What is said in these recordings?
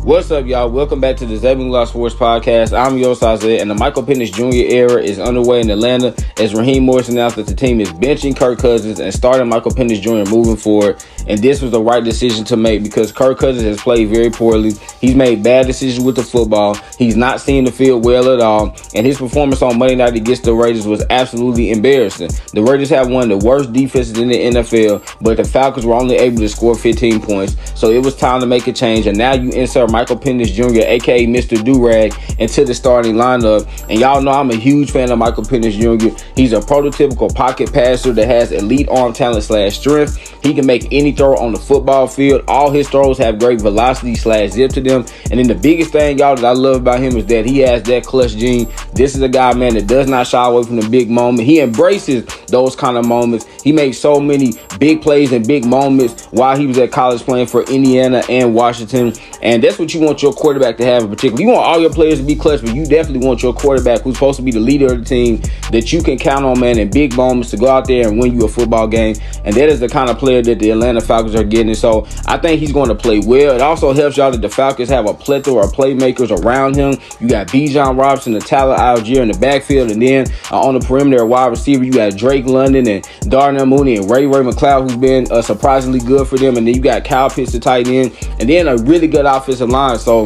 What's up, y'all? Welcome back to the ZayMoolaSportsPodcast. I'm your Isaiah, and the Michael Penix Jr. era is underway in Atlanta as Raheem Morris announced that the team is benching Kirk Cousins and starting Michael Penix Jr. moving forward. And this was the right decision to make because Kirk Cousins has played very poorly. He's made bad decisions with the football. He's not seeing the field well at all. And his performance on Monday night against the Raiders was absolutely embarrassing. The Raiders have one of the worst defenses in the NFL, but the Falcons were only able to score 15 points. So it was time to make a change. And now you insert Michael Penix Jr., a.k.a. Mr. Durag, into the starting lineup. And y'all know I'm a huge fan of Michael Penix Jr. He's a prototypical pocket passer that has elite arm talent / strength. He can make any throw on the football field. All his throws have great velocity / zip to them. And then the biggest thing, y'all, that I love about him is that he has that clutch gene. This is a guy, man, that does not shy away from the big moment. He embraces those kind of moments. He makes so many big plays and big moments while he was at college playing for Indiana and Washington. And that's what you want your quarterback to have in particular. You want all your players to be clutch, but you definitely want your quarterback, who's supposed to be the leader of the team, that you can count on, man, in big moments to go out there and win you a football game. And that is the kind of player that the Atlanta Falcons are getting. So I think he's going to play well. It also helps y'all that the Falcons have a plethora of playmakers around him. You got Bijan Robinson and Tyler Algier in the backfield, and then on the perimeter wide receiver, you got Drake London and Darnell Mooney and Ray McLeod, who's been surprisingly good for them. And then you got Kyle Pitts, the tight end, and then a really good offensive line. So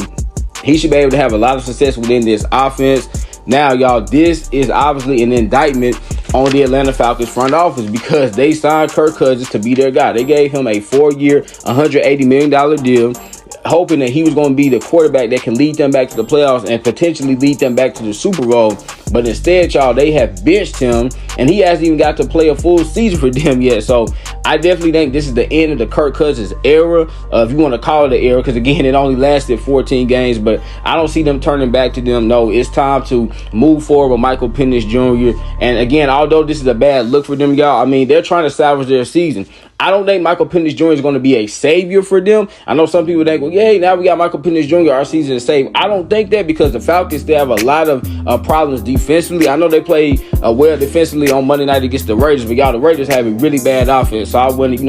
he should be able to have a lot of success within this offense. Now, y'all, this is obviously an indictment on the Atlanta Falcons front office because they signed Kirk Cousins to be their guy. They gave him a 4-year, $180 million deal, hoping that he was going to be the quarterback that can lead them back to the playoffs and potentially lead them back to the Super Bowl. But instead, y'all, they have benched him, and he hasn't even got to play a full season for them yet. So I definitely think this is the end of the Kirk Cousins era, if you want to call it an era, because, again, it only lasted 14 games. But I don't see them turning back to them. No, it's time to move forward with Michael Penix Jr. And, again, although this is a bad look for them, y'all, I mean, they're trying to salvage their season. I don't think Michael Penix Jr. is going to be a savior for them. I know some people think, well, yay, now we got Michael Penix Jr., our season is saved. I don't think that because the Falcons still have a lot of problems defensively. I know they played well defensively on Monday night against the Raiders, but y'all, the Raiders have a really bad offense, so I wouldn't,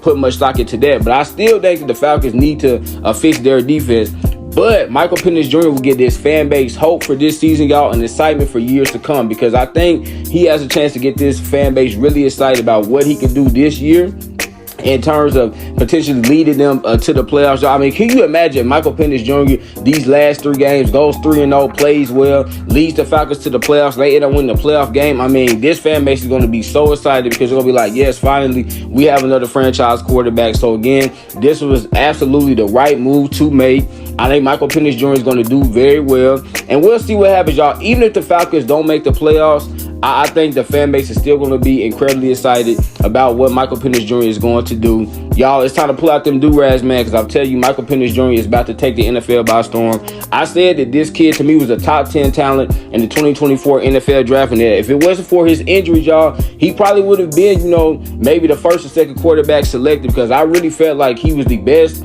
put much stock into that. But I still think that the Falcons need to fix their defense. But Michael Penix Jr. will get this fan base hope for this season, y'all, and excitement for years to come, because I think he has a chance to get this fan base really excited about what he can do this year in terms of potentially leading them to the playoffs. I mean, can you imagine Michael Penix Jr. these last 3 games, goes 3-0, plays well, leads the Falcons to the playoffs, they end up winning the playoff game? I mean, this fan base is going to be so excited because they're going to be like, yes, finally, we have another franchise quarterback. So, again, this was absolutely the right move to make. I think Michael Penix Jr. is going to do very well, and we'll see what happens, y'all. Even if the Falcons don't make the playoffs, I think the fan base is still going to be incredibly excited about what Michael Penix Jr. is going to do. Y'all, it's time to pull out them do-rags, man, because I'll tell you, Michael Penix Jr. is about to take the NFL by storm. I said that this kid, to me, was a top 10 talent in the 2024 NFL draft, and if it wasn't for his injuries, y'all, he probably would have been, maybe the first or second quarterback selected, because I really felt like he was the best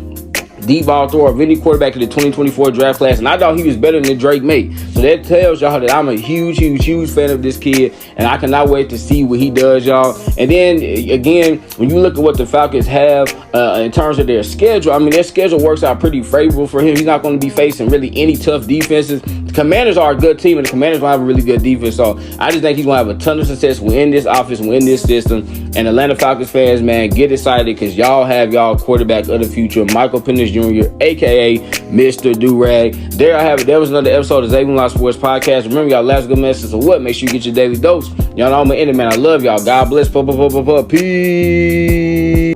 deep ball thrower of any quarterback in the 2024 draft class, and I thought he was better than Drake May. So that tells y'all that I'm a huge fan of this kid, and I cannot wait to see what he does, y'all. And then, again, when you look at what the Falcons have in terms of their schedule, I mean, their schedule works out pretty favorable for him. He's not going to be facing really any tough defenses. The Commanders are a good team, and the Commanders will have a really good defense. So I just think he's going to have a ton of success within this offense, within this system. And Atlanta Falcons fans, man, get excited because y'all have y'all quarterback of the future, Michael Penix Jr., a.k.a. Mr. Durag. There I have it. There was another episode of ZayMoolaSportsPodcast. Remember, y'all, last good message of what? Make sure you get your daily dose. Y'all know I'm going to end it, man. I love y'all. God bless. Peace.